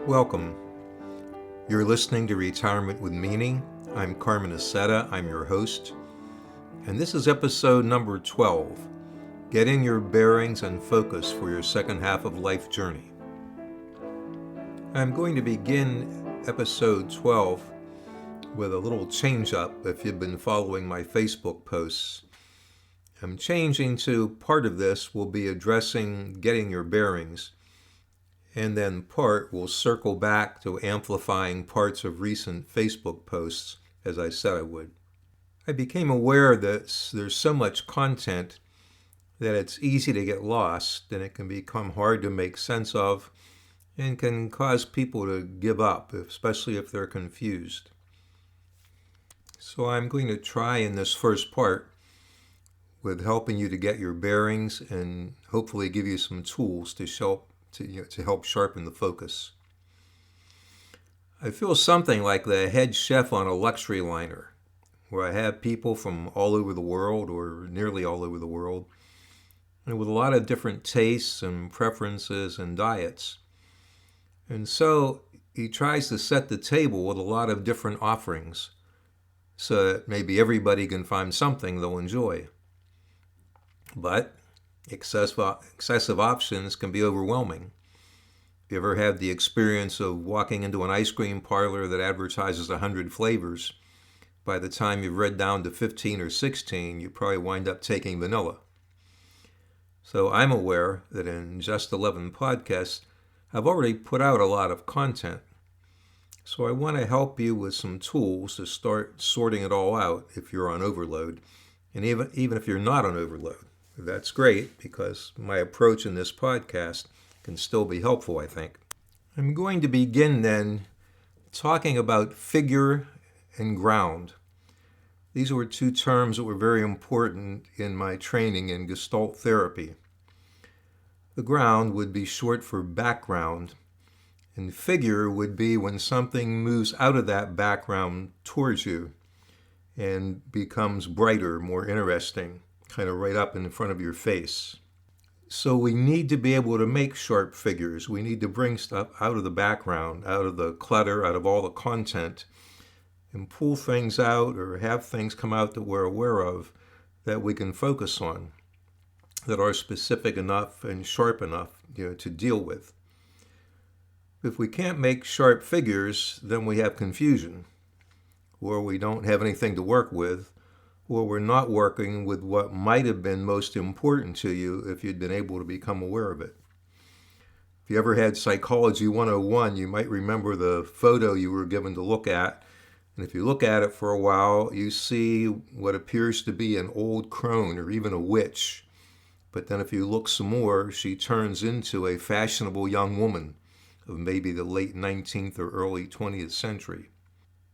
Welcome. You're listening to Retirement with Meaning. I'm Carmen Aceta. I'm your host. And this is episode number 12, Getting Your Bearings and Focus for Your Second Half of Life Journey. I'm going to begin episode 12 with a little change up if you've been following my Facebook posts. I'm changing to part of this will be addressing getting your bearings, and then part will circle back to amplifying parts of recent Facebook posts, as I said I would. I became aware that there's so much content that it's easy to get lost, and it can become hard to make sense of and can cause people to give up, especially if they're confused. So I'm going to try in this first part with helping you to get your bearings and hopefully give you some tools to help sharpen the focus. I feel something like the head chef on a luxury liner, where I have people from all over the world, or nearly all over the world, and with a lot of different tastes and preferences and diets. And so he tries to set the table with a lot of different offerings, so that maybe everybody can find something they'll enjoy. But excessive options can be overwhelming. If you ever had the experience of walking into an ice cream parlor that advertises 100 flavors, by the time you've read down to 15 or 16, you probably wind up taking vanilla. So I'm aware that in Just 11 podcasts, I've already put out a lot of content. So I want to help you with some tools to start sorting it all out if you're on overload, and even if you're not on overload. That's great, because my approach in this podcast can still be helpful, I think. I'm going to begin then talking about figure and ground. These were two terms that were very important in my training in Gestalt therapy. The ground would be short for background, and figure would be when something moves out of that background towards you and becomes brighter, more interesting, kind of right up in front of your face. So we need to be able to make sharp figures. We need to bring stuff out of the background, out of the clutter, out of all the content, and pull things out or have things come out that we're aware of that we can focus on, that are specific enough and sharp enough, to deal with. If we can't make sharp figures, then we have confusion, or we don't have anything to work with, or we're not working with what might have been most important to you if you'd been able to become aware of it. If you ever had Psychology 101, you might remember the photo you were given to look at. And if you look at it for a while, you see what appears to be an old crone or even a witch. But then if you look some more, she turns into a fashionable young woman of maybe the late 19th or early 20th century.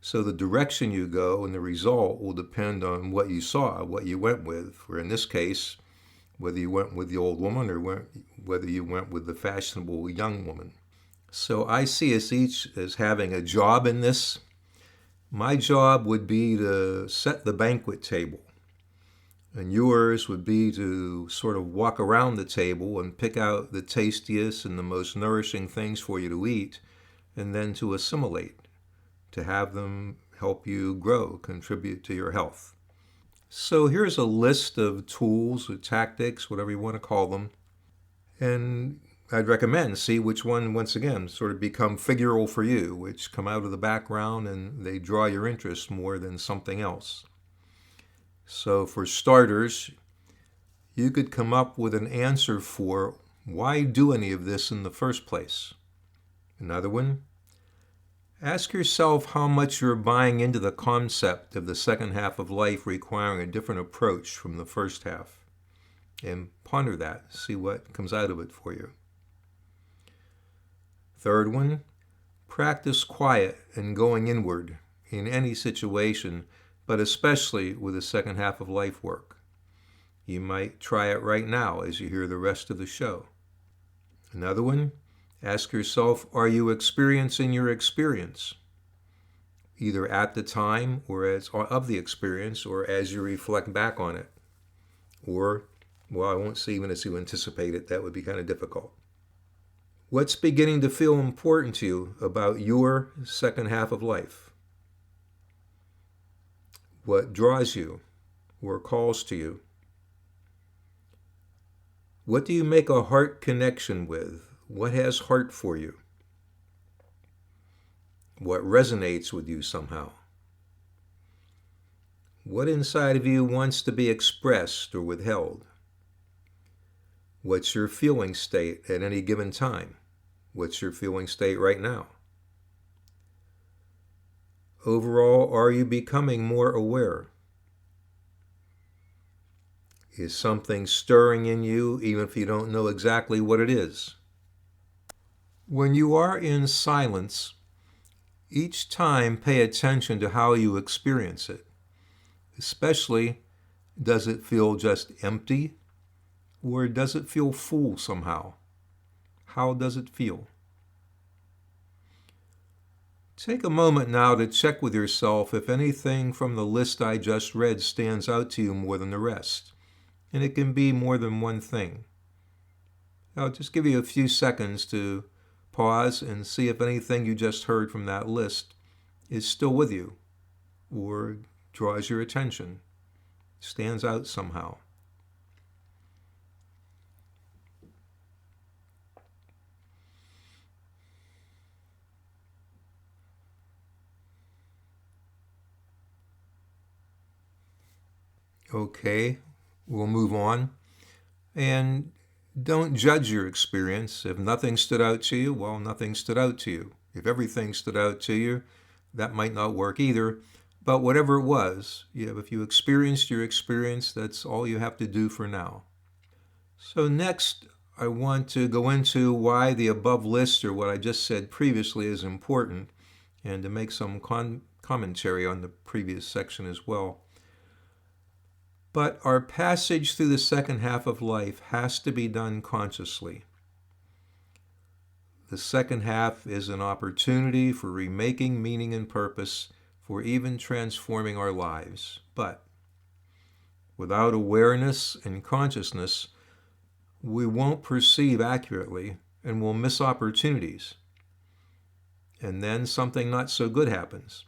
So the direction you go and the result will depend on what you saw, what you went with, or in this case, whether you went with the old woman or whether you went with the fashionable young woman. So I see us each as having a job in this. My job would be to set the banquet table, and yours would be to sort of walk around the table and pick out the tastiest and the most nourishing things for you to eat, and then to assimilate, to have them help you grow, contribute to your health. So here's a list of tools or tactics, whatever you want to call them, and I'd recommend see which one, once again, sort of become figural for you, which come out of the background and they draw your interest more than something else. So for starters, you could come up with an answer for why do any of this in the first place. Another one, ask yourself how much you're buying into the concept of the second half of life requiring a different approach from the first half. And ponder that, see what comes out of it for you. Third one, practice quiet and going inward in any situation, but especially with the second half of life work. You might try it right now as you hear the rest of the show. Another one, ask yourself, are you experiencing your experience? Either at the time or as of the experience or as you reflect back on it. Or, well, I won't say even as you anticipate it, that would be kind of difficult. What's beginning to feel important to you about your second half of life? What draws you or calls to you? What do you make a heart connection with? What has heart for you? What resonates with you somehow? What inside of you wants to be expressed or withheld? What's your feeling state at any given time? What's your feeling state right now? Overall, are you becoming more aware? Is something stirring in you, even if you don't know exactly what it is? When you are in silence, each time pay attention to how you experience it. Especially, does it feel just empty, or does it feel full somehow? How does it feel? Take a moment now to check with yourself if anything from the list I just read stands out to you more than the rest. And it can be more than one thing. I'll just give you a few seconds to pause and see if anything you just heard from that list is still with you or draws your attention, stands out somehow. Okay, we'll move on. And don't judge your experience. If nothing stood out to you, well, nothing stood out to you. If everything stood out to you, that might not work either. But whatever it was, if you experienced your experience, that's all you have to do for now. So next, I want to go into why the above list, or what I just said previously, is important, and to make some commentary on the previous section as well. But our passage through the second half of life has to be done consciously. The second half is an opportunity for remaking meaning and purpose, for even transforming our lives. But without awareness and consciousness, we won't perceive accurately and we'll miss opportunities. And then something not so good happens.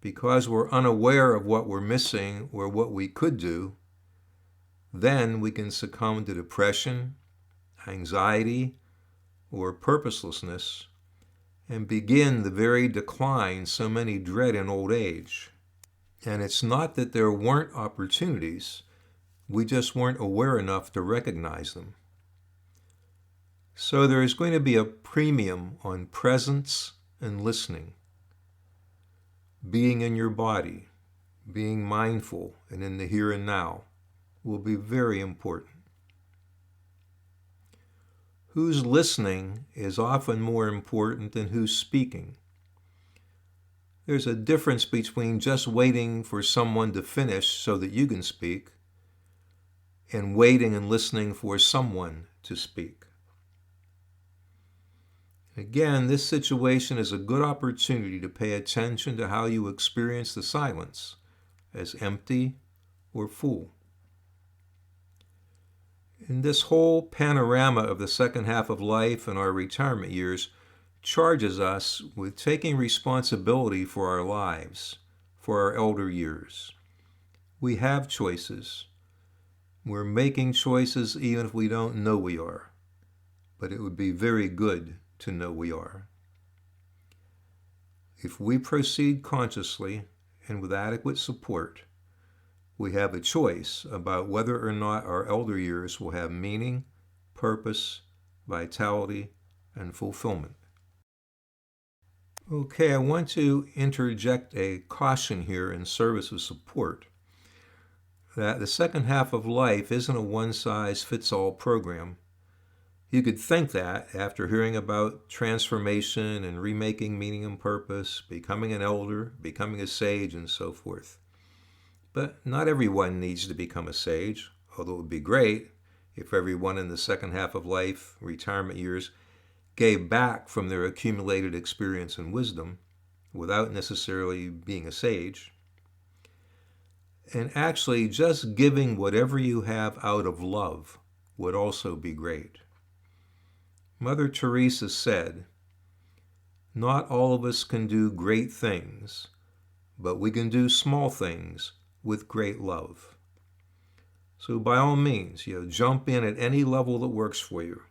Because we're unaware of what we're missing or what we could do, then we can succumb to depression, anxiety, or purposelessness, and begin the very decline so many dread in old age. And it's not that there weren't opportunities, we just weren't aware enough to recognize them. So there is going to be a premium on presence and listening. Being in your body, being mindful and in the here and now will be very important. Who's listening is often more important than who's speaking. There's a difference between just waiting for someone to finish so that you can speak and waiting and listening for someone to speak. Again, this situation is a good opportunity to pay attention to how you experience the silence, as empty or full. And this whole panorama of the second half of life and our retirement years charges us with taking responsibility for our lives, for our elder years. We have choices. We're making choices even if we don't know we are. But it would be very good to know we are. If we proceed consciously and with adequate support, we have a choice about whether or not our elder years will have meaning, purpose, vitality, and fulfillment. Okay, I want to interject a caution here in service of support that the second half of life isn't a one-size-fits-all program. You could think that after hearing about transformation and remaking meaning and purpose, becoming an elder, becoming a sage, and so forth. But not everyone needs to become a sage, although it would be great if everyone in the second half of life, retirement years, gave back from their accumulated experience and wisdom without necessarily being a sage. And actually, just giving whatever you have out of love would also be great. Mother Teresa said, "Not all of us can do great things, but we can do small things with great love." So by all means, jump in at any level that works for you.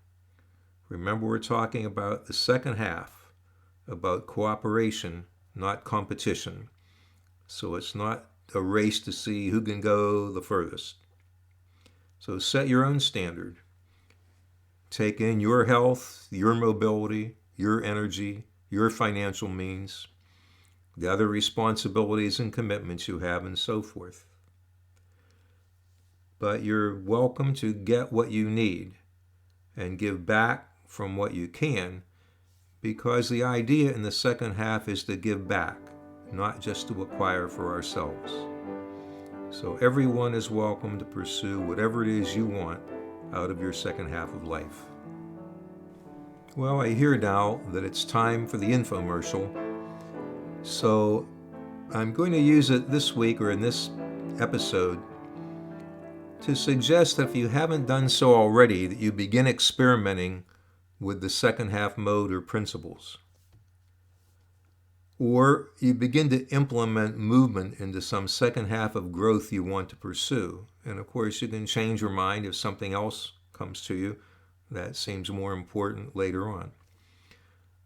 Remember, we're talking about the second half, about cooperation, not competition. So it's not a race to see who can go the furthest. So set your own standard. Take in your health, your mobility, your energy, your financial means, the other responsibilities and commitments you have, and so forth. But you're welcome to get what you need and give back from what you can, because the idea in the second half is to give back, not just to acquire for ourselves. So everyone is welcome to pursue whatever it is you want out of your second half of life. Well, I hear now that it's time for the infomercial, so I'm going to use it this week or in this episode to suggest that if you haven't done so already, that you begin experimenting with the second half mode or principles. Or you begin to implement movement into some second half of growth you want to pursue. And of course, you can change your mind if something else comes to you that seems more important later on.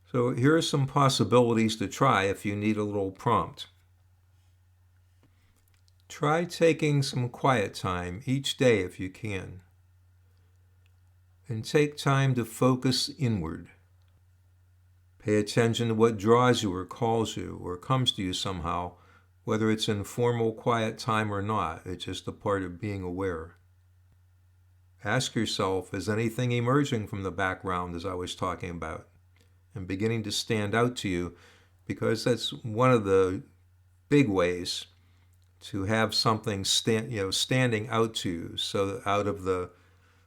So here are some possibilities to try if you need a little prompt. Try taking some quiet time each day if you can. And take time to focus inward. Pay attention to what draws you or calls you or comes to you somehow, whether it's in formal quiet time or not. It's just a part of being aware. Ask yourself, is anything emerging from the background, as I was talking about, and beginning to stand out to you? Because that's one of the big ways to have something standing out to you. So out of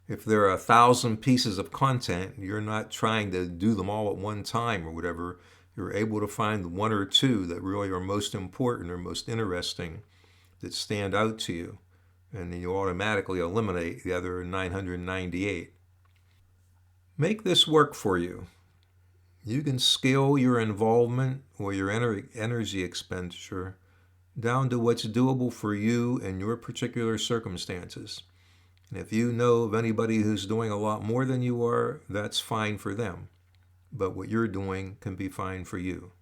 if there are 1,000 pieces of content, you're not trying to do them all at one time or whatever. You're able to find one or two that really are most important or most interesting that stand out to you. And then you automatically eliminate the other 998. Make this work for you. You can scale your involvement or your energy expenditure down to what's doable for you and your particular circumstances. And if you know of anybody who's doing a lot more than you are, that's fine for them. But what you're doing can be fine for you.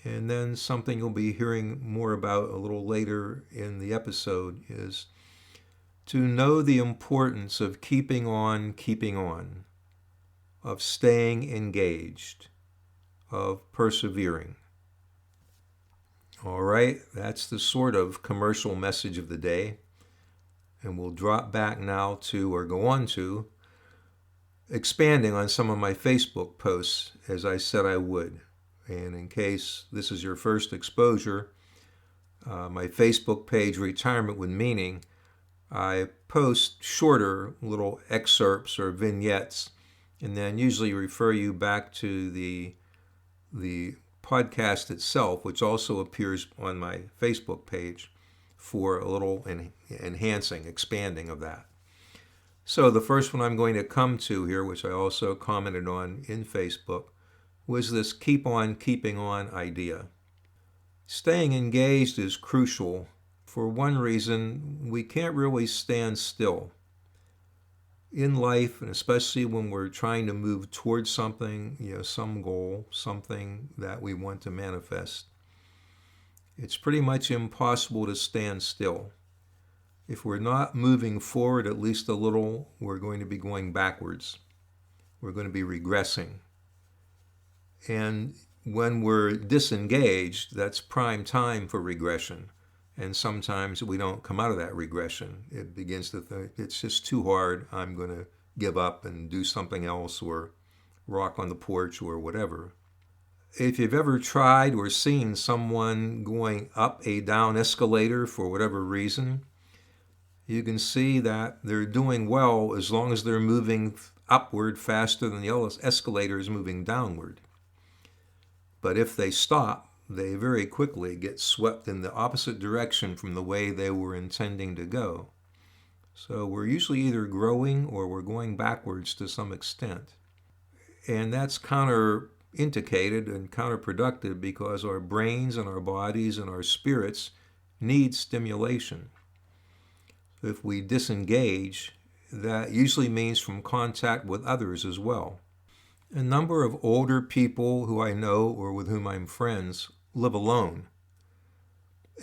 And then something you'll be hearing more about a little later in the episode is to know the importance of keeping on, of staying engaged, of persevering. All right, that's the sort of commercial message of the day. And we'll drop back now to, or go on to, expanding on some of my Facebook posts, as I said I would. And in case this is your first exposure, my Facebook page, Retirement with Meaning, I post shorter little excerpts or vignettes, and then usually refer you back to the podcast itself, which also appears on my Facebook page, for a little expanding of that. So the first one I'm going to come to here, which I also commented on in Facebook, was this keep on keeping on idea. Staying engaged is crucial. For one reason, we can't really stand still. In life, and especially when we're trying to move towards something, some goal, something that we want to manifest, it's pretty much impossible to stand still. If we're not moving forward at least a little, we're going to be going backwards. We're going to be regressing. And when we're disengaged, that's prime time for regression. And sometimes we don't come out of that regression. It begins to think, it's just too hard, I'm going to give up and do something else, or rock on the porch, or whatever. If you've ever tried or seen someone going up a down escalator for whatever reason, you can see that they're doing well as long as they're moving upward faster than the escalator is moving downward. But if they stop, they very quickly get swept in the opposite direction from the way they were intending to go. So we're usually either growing or we're going backwards to some extent. And that's counterindicated and counterproductive because our brains and our bodies and our spirits need stimulation. If we disengage, that usually means from contact with others as well. A number of older people who I know or with whom I'm friends live alone.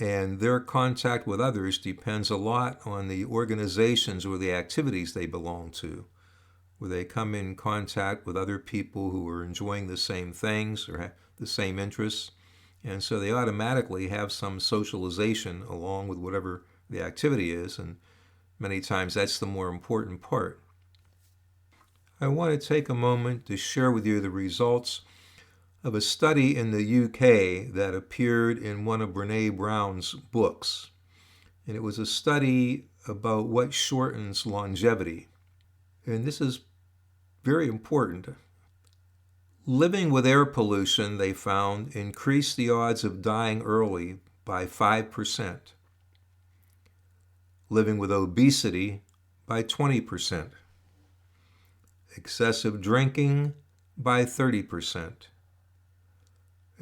And their contact with others depends a lot on the organizations or the activities they belong to, where they come in contact with other people who are enjoying the same things or have the same interests. And so they automatically have some socialization along with whatever the activity is. And many times that's the more important part. I want to take a moment to share with you the results of a study in the UK that appeared in one of Brene Brown's books. And it was a study about what shortens longevity. And this is very important. Living with air pollution, they found, increased the odds of dying early by 5%. Living with obesity by 20%. Excessive drinking by 30%.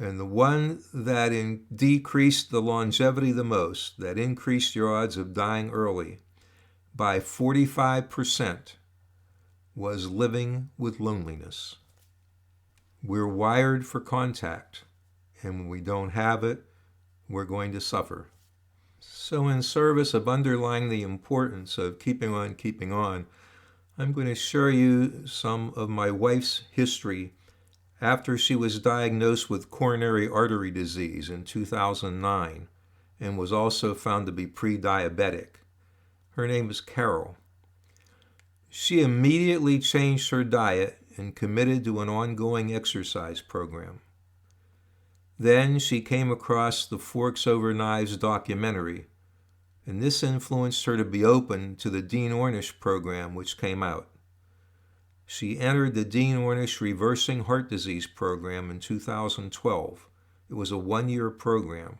And the one that decreased the longevity the most, that increased your odds of dying early by 45%, was living with loneliness. We're wired for contact, and when we don't have it, we're going to suffer. So in service of underlying the importance of keeping on, I'm going to share you some of my wife's history after she was diagnosed with coronary artery disease in 2009 and was also found to be pre-diabetic. Her name is Carol. She immediately changed her diet and committed to an ongoing exercise program. Then she came across the Forks Over Knives documentary, and this influenced her to be open to the Dean Ornish program which came out. She entered the Dean Ornish Reversing Heart Disease program in 2012. It was a one-year program,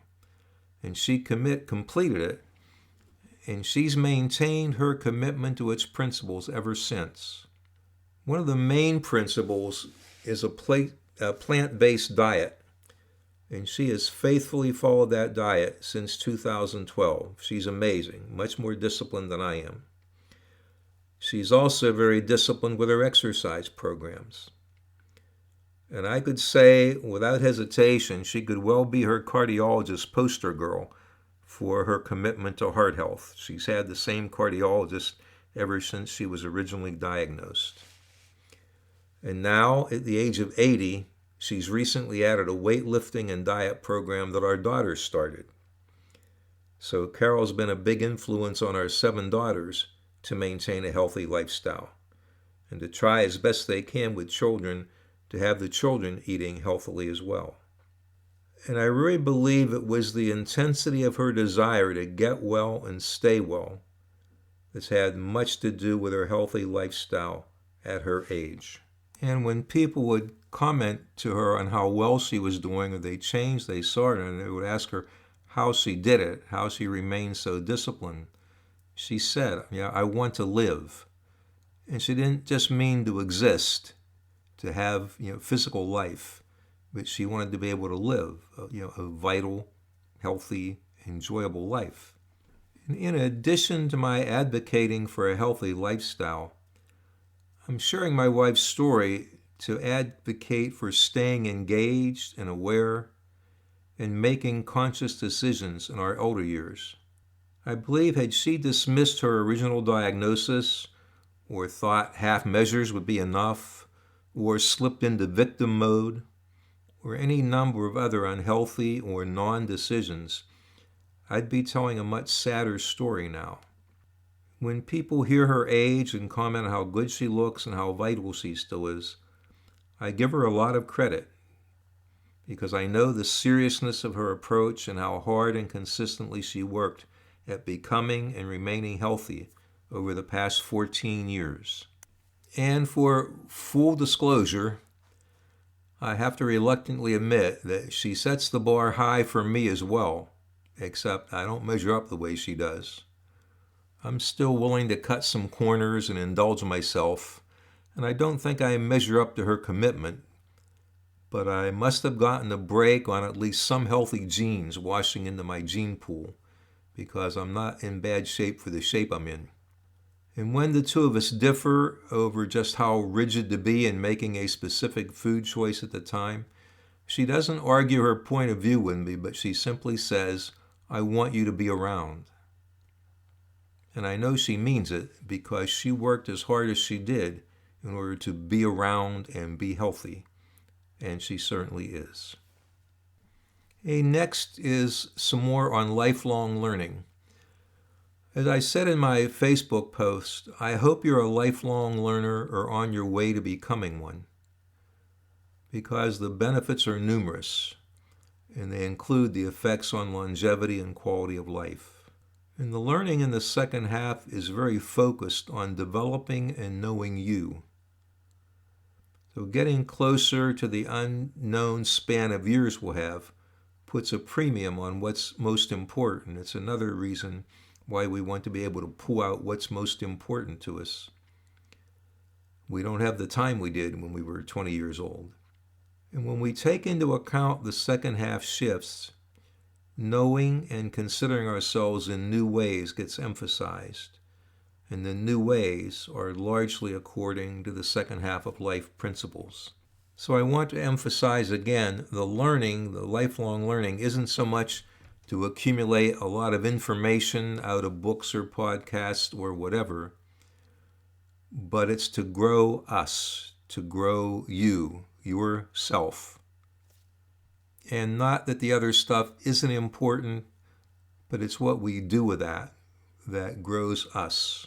and she completed it, and she's maintained her commitment to its principles ever since. One of the main principles is a plant-based diet, and she has faithfully followed that diet since 2012. She's amazing, much more disciplined than I am. She's also very disciplined with her exercise programs. And I could say, without hesitation, she could well be her cardiologist's poster girl for her commitment to heart health. She's had the same cardiologist ever since she was originally diagnosed. And now, at the age of 80, she's recently added a weightlifting and diet program that our daughters started. So Carol's been a big influence on our 7 daughters to maintain a healthy lifestyle and to try as best they can with children to have the children eating healthily as well. And I really believe it was the intensity of her desire to get well and stay well that's had much to do with her healthy lifestyle at her age. And when people would comment to her on how well she was doing, or they saw her, and they would ask her how she did it, how she remained so disciplined, she said, I want to live. And she didn't just mean to exist, to have physical life, but she wanted to be able to live a vital, healthy, enjoyable life. And in addition to my advocating for a healthy lifestyle, I'm sharing my wife's story to advocate for staying engaged and aware and making conscious decisions in our older years. I believe had she dismissed her original diagnosis, or thought half measures would be enough, or slipped into victim mode, or any number of other unhealthy or non-decisions, I'd be telling a much sadder story now. When people hear her age and comment on how good she looks and how vital she still is, I give her a lot of credit because I know the seriousness of her approach and how hard and consistently she worked at becoming and remaining healthy over the past 14 years. And for full disclosure, I have to reluctantly admit that she sets the bar high for me as well, except I don't measure up the way she does. I'm still willing to cut some corners and indulge myself, and I don't think I measure up to her commitment, but I must have gotten a break on at least some healthy genes washing into my gene pool, because I'm not in bad shape for the shape I'm in. And when the two of us differ over just how rigid to be in making a specific food choice at the time, she doesn't argue her point of view with me, but she simply says, "I want you to be around." And I know she means it, because she worked as hard as she did in order to be around and be healthy, and she certainly is. Next is some more on lifelong learning. As I said in my Facebook post, I hope you're a lifelong learner or on your way to becoming one, because the benefits are numerous, and they include the effects on longevity and quality of life. And the learning in the second half is very focused on developing and knowing you. So getting closer to the unknown span of years we'll have puts a premium on what's most important. It's another reason why we want to be able to pull out what's most important to us. We don't have the time we did when we were 20 years old. And when we take into account the second half shifts, knowing and considering ourselves in new ways gets emphasized. And the new ways are largely according to the second half of life principles. So I want to emphasize again, the lifelong learning, isn't so much to accumulate a lot of information out of books or podcasts or whatever, but it's to grow us, to grow you, yourself. And not that the other stuff isn't important, but it's what we do with that grows us,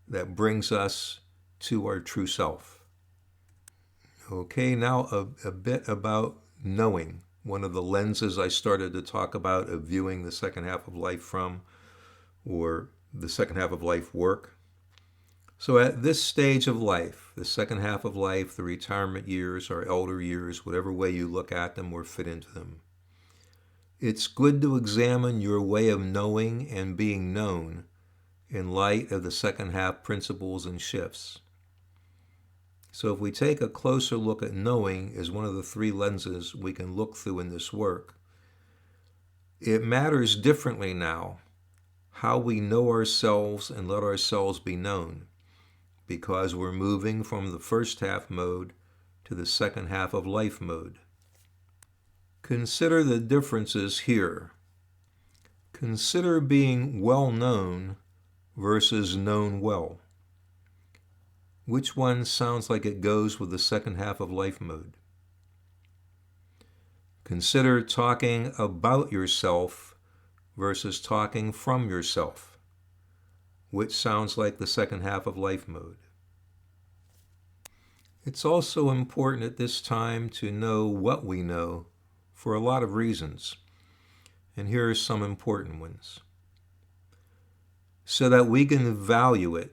that brings us to our true self. Okay, now a bit about knowing. One of the lenses I started to talk about of viewing the second half of life from, or the second half of life work. So at this stage of life, the second half of life, the retirement years, our elder years, whatever way you look at them or fit into them, it's good to examine your way of knowing and being known in light of the second half principles and shifts. So if we take a closer look at knowing as one of the three lenses we can look through in this work, it matters differently now how we know ourselves and let ourselves be known, because we're moving from the first half mode to the second half of life mode. Consider the differences here. Consider being well known versus known well. Which one sounds like it goes with the second half of life mode? Consider talking about yourself versus talking from yourself. Which sounds like the second half of life mode? It's also important at this time to know what we know for a lot of reasons. And here are some important ones. So that we can value it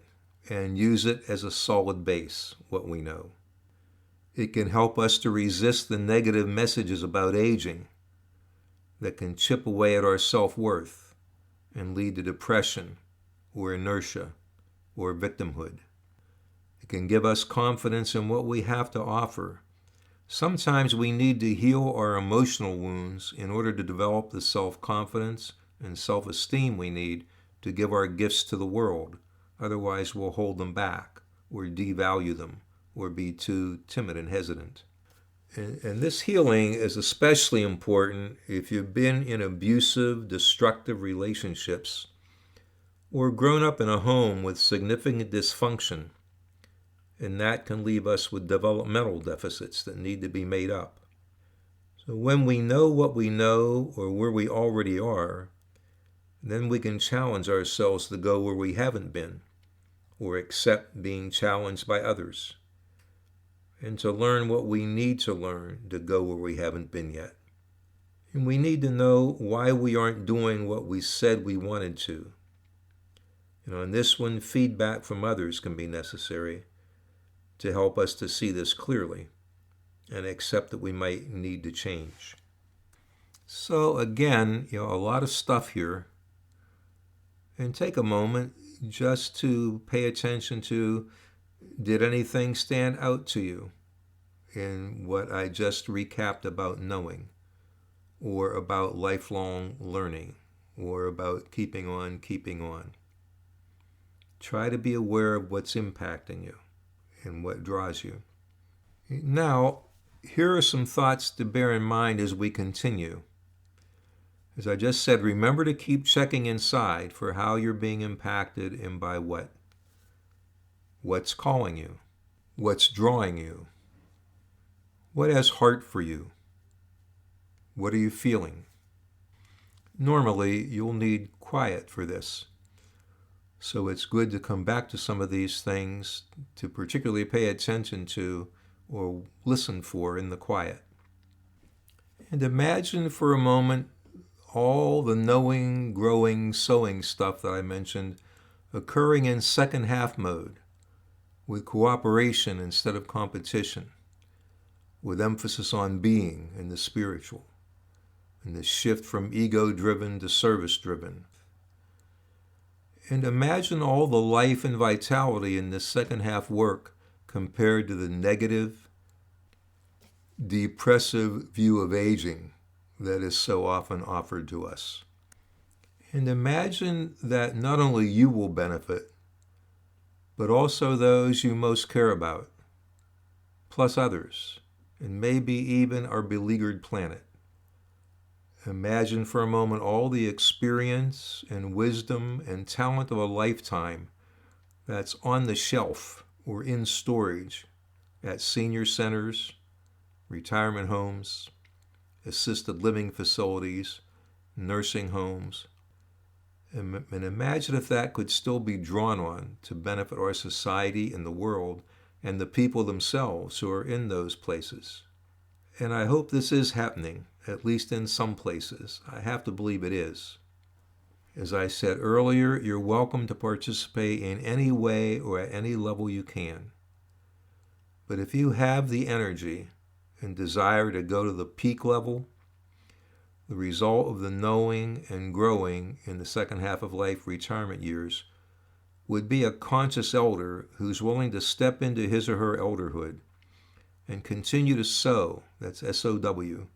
and use it as a solid base, what we know. It can help us to resist the negative messages about aging that can chip away at our self-worth and lead to depression or inertia or victimhood. It can give us confidence in what we have to offer. Sometimes we need to heal our emotional wounds in order to develop the self-confidence and self-esteem we need to give our gifts to the world. Otherwise, we'll hold them back or devalue them or be too timid and hesitant. And this healing is especially important if you've been in abusive, destructive relationships or grown up in a home with significant dysfunction, and that can leave us with developmental deficits that need to be made up. So when we know what we know or where we already are, then we can challenge ourselves to go where we haven't been, or accept being challenged by others, and to learn what we need to learn to go where we haven't been yet. And we need to know why we aren't doing what we said we wanted to. In this one, feedback from others can be necessary to help us to see this clearly and accept that we might need to change. So again, a lot of stuff here. And take a moment just to pay attention to Did anything stand out to you in what I just recapped about knowing, or about lifelong learning, or about keeping on keeping on? Try to be aware of what's impacting you and what draws you. Now, here are some thoughts to bear in mind as we continue. As I just said, remember to keep checking inside for how you're being impacted and by what. What's calling you? What's drawing you? What has heart for you? What are you feeling? Normally, you'll need quiet for this. So it's good to come back to some of these things to particularly pay attention to or listen for in the quiet. And imagine for a moment all the knowing, growing, sowing stuff that I mentioned occurring in second half mode, with cooperation instead of competition, with emphasis on being and the spiritual, and the shift from ego-driven to service-driven. And imagine all the life and vitality in this second half work compared to the negative, depressive view of aging that is so often offered to us. And imagine that not only you will benefit, but also those you most care about, plus others, and maybe even our beleaguered planet. Imagine for a moment all the experience and wisdom and talent of a lifetime that's on the shelf or in storage at senior centers, retirement homes, assisted living facilities, nursing homes. And imagine if that could still be drawn on to benefit our society and the world and the people themselves who are in those places. And I hope this is happening, at least in some places. I have to believe it is. As I said earlier, you're welcome to participate in any way or at any level you can. But if you have the energy and desire to go to the peak level, the result of the knowing and growing in the second half of life retirement years would be a conscious elder who's willing to step into his or her elderhood and continue to sow, that's S-O-W,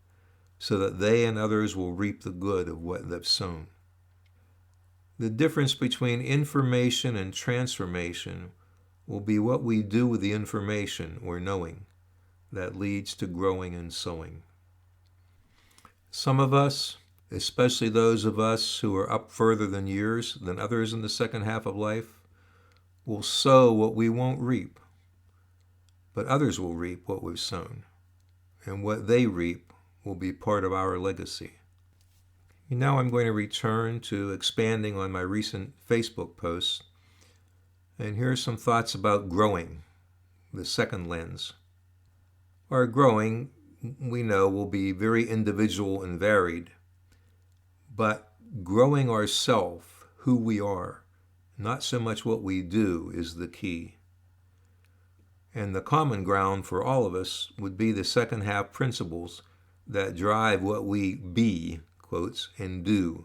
so that they and others will reap the good of what they've sown. The difference between information and transformation will be what we do with the information or knowing that leads to growing and sowing. Some of us, especially those of us who are up further than years than others in the second half of life, will sow what we won't reap, but others will reap what we've sown, and what they reap will be part of our legacy. Now I'm going to return to expanding on my recent Facebook posts, and here are some thoughts about growing, the second lens. Our growing, we know, will be very individual and varied, but growing ourself, who we are, not so much what we do, is the key. And the common ground for all of us would be the second half principles that drive what we be, quotes, and do.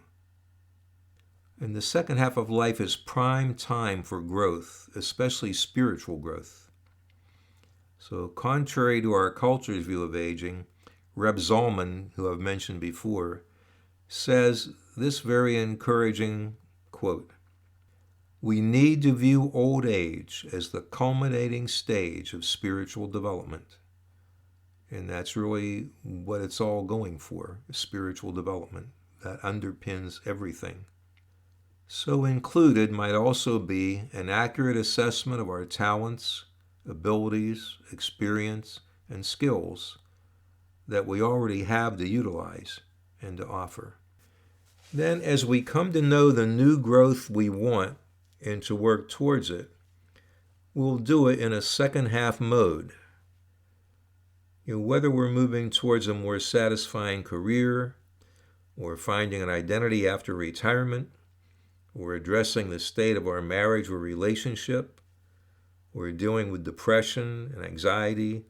And the second half of life is prime time for growth, especially spiritual growth. So contrary to our culture's view of aging, Reb Zalman, who I've mentioned before, says this very encouraging quote: "We need to view old age as the culminating stage of spiritual development." And that's really what it's all going for, spiritual development. That underpins everything. So included might also be an accurate assessment of our talents, abilities, experience, and skills that we already have to utilize and to offer. Then, as we come to know the new growth we want and to work towards it, we'll do it in a second half mode. Whether we're moving towards a more satisfying career, or finding an identity after retirement, or addressing the state of our marriage or relationship, or dealing with depression and anxiety,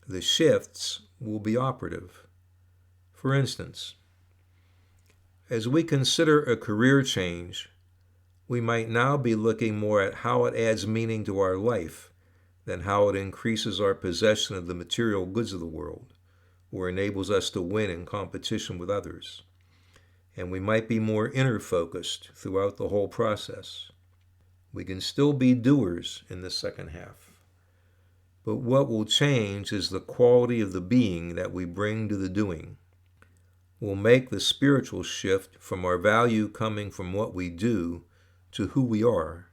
the shifts will be operative. For instance, as we consider a career change, we might now be looking more at how it adds meaning to our life than how it increases our possession of the material goods of the world, or enables us to win in competition with others. And we might be more inner-focused throughout the whole process. We can still be doers in the second half. But what will change is the quality of the being that we bring to the doing. We'll make the spiritual shift from our value coming from what we do to who we are,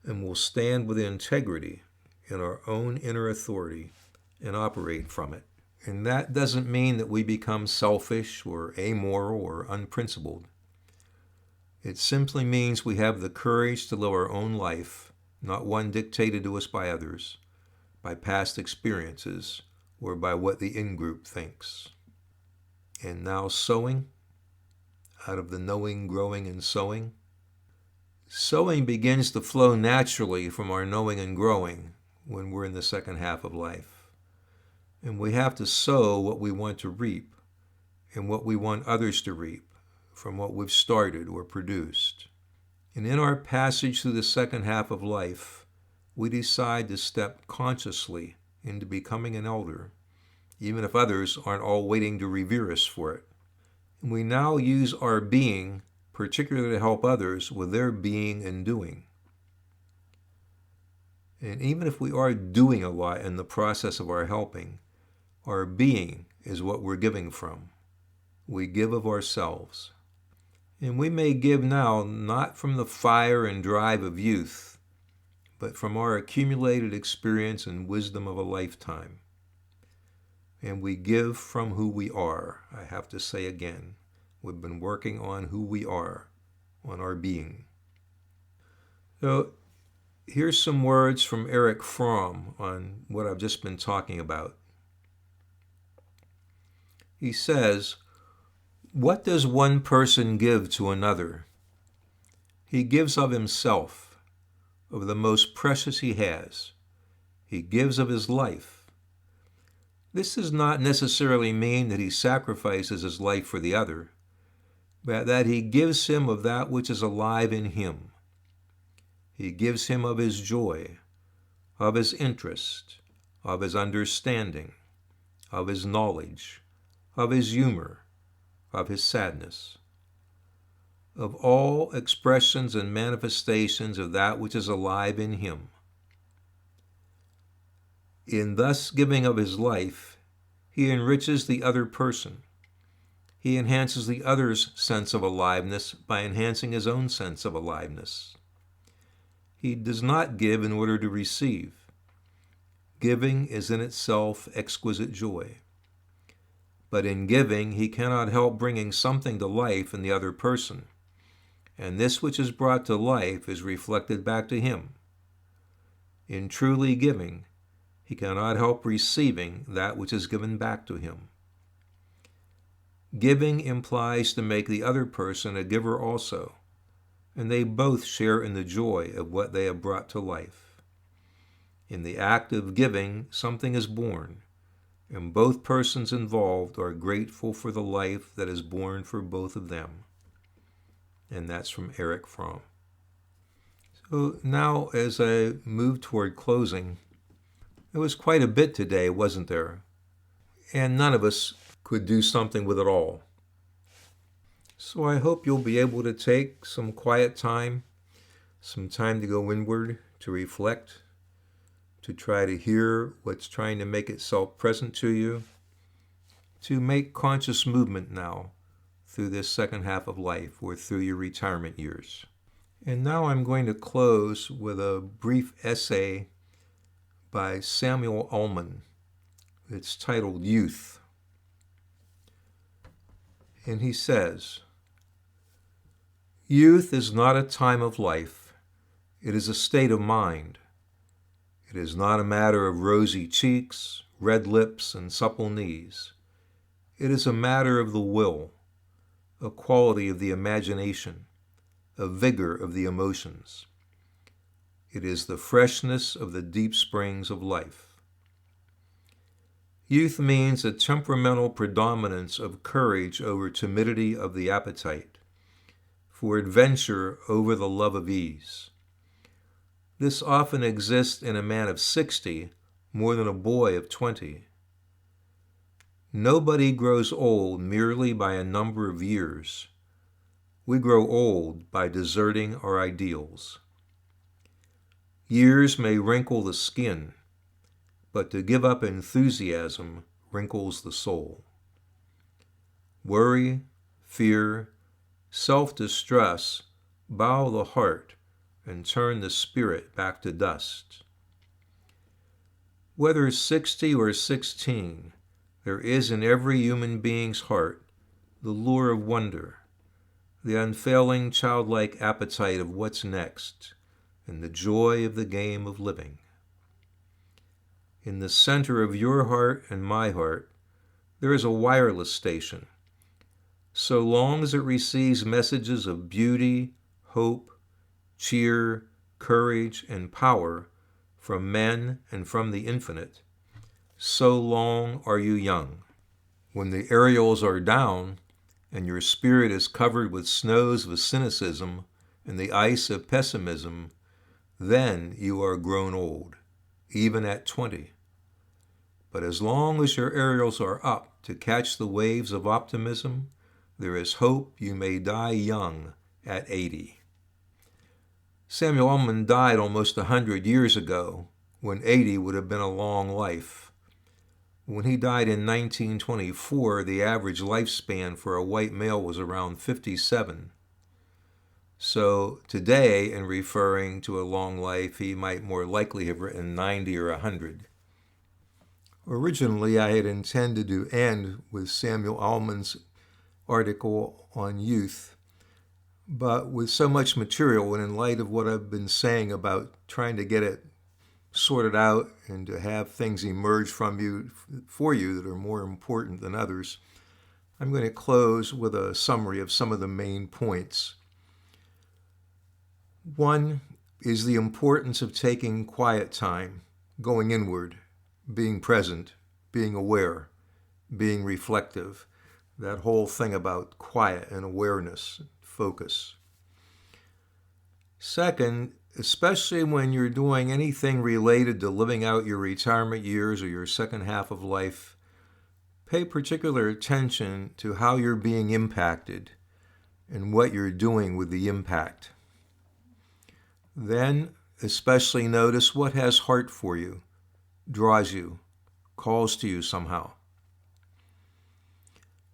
and we'll stand with integrity in our own inner authority and operate from it. And that doesn't mean that we become selfish or amoral or unprincipled. It simply means we have the courage to live our own life, not one dictated to us by others, by past experiences, or by what the in-group thinks. And now sowing, out of the knowing, growing, and sowing. Sowing begins to flow naturally from our knowing and growing when we're in the second half of life. And we have to sow what we want to reap and what we want others to reap from what we've started or produced. And in our passage through the second half of life, we decide to step consciously into becoming an elder, even if others aren't all waiting to revere us for it. And we now use our being, particularly to help others with their being and doing. And even if we are doing a lot in the process of our helping, our being is what we're giving from. We give of ourselves. And we may give now not from the fire and drive of youth, but from our accumulated experience and wisdom of a lifetime. And we give from who we are. I have to say again, we've been working on who we are, on our being. So here's some words from Erich Fromm on what I've just been talking about. He says, "What does one person give to another? He gives of himself, of the most precious he has. He gives of his life. This does not necessarily mean that he sacrifices his life for the other, but that he gives him of that which is alive in him. He gives him of his joy, of his interest, of his understanding, of his knowledge, of his humor, of his sadness, of all expressions and manifestations of that which is alive in him. In thus giving of his life, he enriches the other person. He enhances the other's sense of aliveness by enhancing his own sense of aliveness. He does not give in order to receive. Giving is in itself exquisite joy. But in giving, he cannot help bringing something to life in the other person, and this which is brought to life is reflected back to him. In truly giving, he cannot help receiving that which is given back to him. Giving implies to make the other person a giver also, and they both share in the joy of what they have brought to life. In the act of giving, something is born, and both persons involved are grateful for the life that is born for both of them." And that's from Erich Fromm. So now, as I move toward closing, there was quite a bit today, wasn't there? And none of us could do something with it all. So I hope you'll be able to take some quiet time, some time to go inward, to reflect, to try to hear what's trying to make itself present to you, to make conscious movement now through this second half of life or through your retirement years. And now I'm going to close with a brief essay by Samuel Ullman. It's titled Youth. And he says, "Youth is not a time of life. It is a state of mind. It is not a matter of rosy cheeks, red lips, and supple knees. It is a matter of the will, a quality of the imagination, a vigor of the emotions. It is the freshness of the deep springs of life. Youth means a temperamental predominance of courage over timidity of the appetite, for adventure over the love of ease, This often exists in a man of 60 more than a boy of 20. Nobody grows old merely by a number of years. We grow old by deserting our ideals. Years may wrinkle the skin, but to give up enthusiasm wrinkles the soul. Worry, fear, self-distress bow the heart and turn the spirit back to dust. Whether 60 or 16, there is in every human being's heart the lure of wonder, the unfailing childlike appetite of what's next, and the joy of the game of living. In the center of your heart and my heart, there is a wireless station. So long as it receives messages of beauty, hope, cheer, courage, and power from men and from the infinite, so long are you young. When the aerials are down and your spirit is covered with snows of cynicism and the ice of pessimism, then you are grown old, even at 20. But as long as your aerials are up to catch the waves of optimism, there is hope you may die young at 80. Samuel Ullman died almost 100 years ago, when 80 would have been a long life. When he died in 1924, the average lifespan for a white male was around 57. So today, in referring to a long life, he might more likely have written 90 or 100. Originally, I had intended to end with Samuel Ullman's article on youth, but with so much material and in light of what I've been saying about trying to get it sorted out and to have things emerge from you for you that are more important than others, I'm going to close with a summary of some of the main points. One is the importance of taking quiet time, going inward, being present, being aware, being reflective. That whole thing about quiet and awareness, focus. Second, especially when you're doing anything related to living out your retirement years or your second half of life, pay particular attention to how you're being impacted and what you're doing with the impact. Then, especially notice what has heart for you, draws you, calls to you somehow.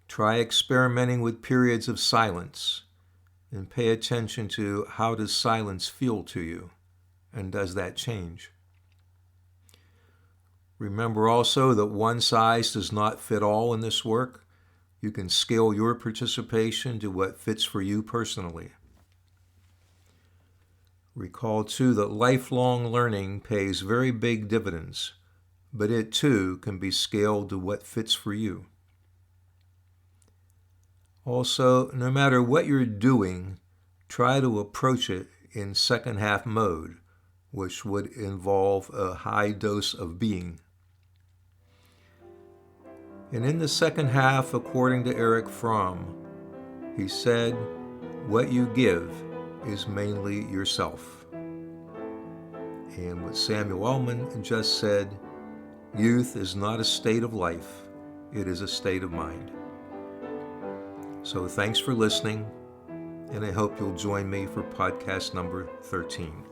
Try experimenting with periods of silence and pay attention to how does silence feel to you, and does that change? Remember also that one size does not fit all in this work. You can scale your participation to what fits for you personally. Recall too that lifelong learning pays very big dividends, but it too can be scaled to what fits for you. Also, no matter what you're doing, try to approach it in second half mode, which would involve a high dose of being. And in the second half, according to Erich Fromm, he said, what you give is mainly yourself. And what Samuel Ullman just said, youth is not a state of life, it is a state of mind. So thanks for listening, and I hope you'll join me for podcast number 13.